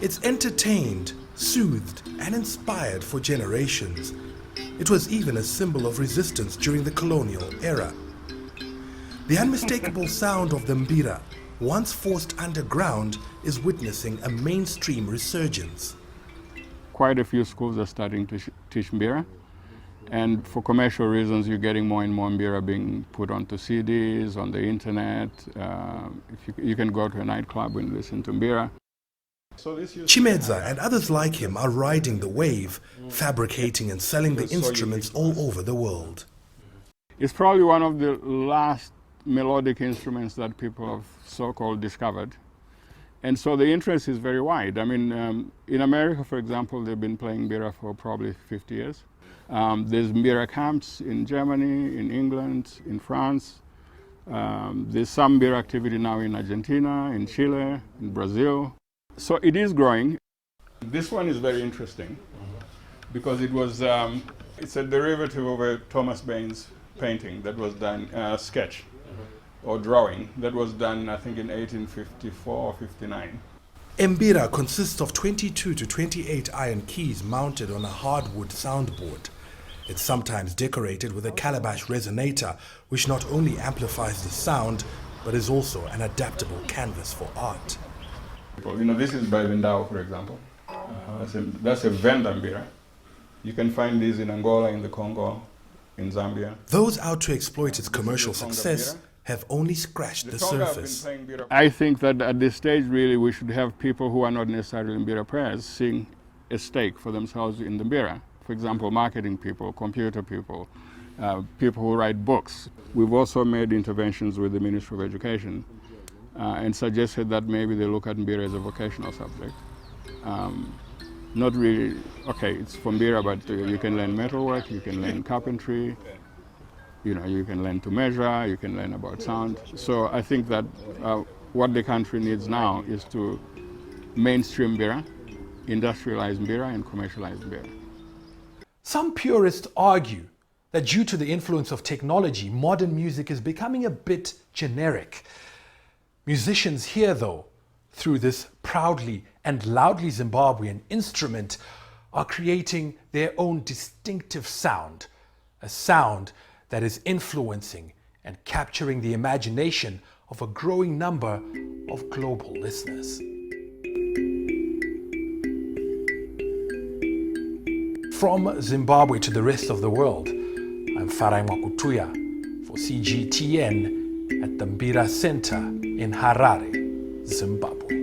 It's entertained, soothed, and inspired for generations. It was even a symbol of resistance during the colonial era. The unmistakable sound of the Mbira, once forced underground, is witnessing a mainstream resurgence. Quite a few schools are starting to teach Mbira, and for commercial reasons you're getting more and more Mbira being put onto CDs, on the internet. If you can go to a nightclub and listen to Mbira. Chimedza and others like him are riding the wave, fabricating and selling the instruments all over the world. It's probably one of the last melodic instruments that people have so-called discovered. And so the interest is very wide. I mean, in America, for example, they've been playing Mbira for probably 50 years. There's Mbira camps in Germany, in England, in France. There's some Mbira activity now in Argentina, in Chile, in Brazil. So it is growing. This one is very interesting because it's a derivative of a Thomas Bain's painting that was done, sketch or drawing, that was done I think in 1854 or 59. Mbira consists of 22 to 28 iron keys mounted on a hardwood soundboard. It's sometimes decorated with a calabash resonator, which not only amplifies the sound, but is also an adaptable canvas for art. You know, this is by Vindao, for example. That's a Venda Mbira. You can find these in Angola, in the Congo, in Zambia. Those out to exploit its commercial success have only scratched the surface. I think that at this stage, really, we should have people who are not necessarily Mbira players seeing a stake for themselves in the Mbira. For example, marketing people, computer people, people who write books. We've also made interventions with the Ministry of Education and suggested that maybe they look at Mbira as a vocational subject. Not really, okay, it's for Mbira, but you can learn metalwork, you can learn carpentry, you know, you can learn to measure, you can learn about sound. So I think that what the country needs now is to mainstream Mbira, industrialize Mbira, and commercialize Mbira. Some purists argue that due to the influence of technology, modern music is becoming a bit generic. Musicians here, though, through this proudly and loudly Zimbabwean instrument, are creating their own distinctive sound, a sound that is influencing and capturing the imagination of a growing number of global listeners. From Zimbabwe to the rest of the world, I'm Farai Mwakutuya for CGTN at the Mbira Center in Harare, Zimbabwe.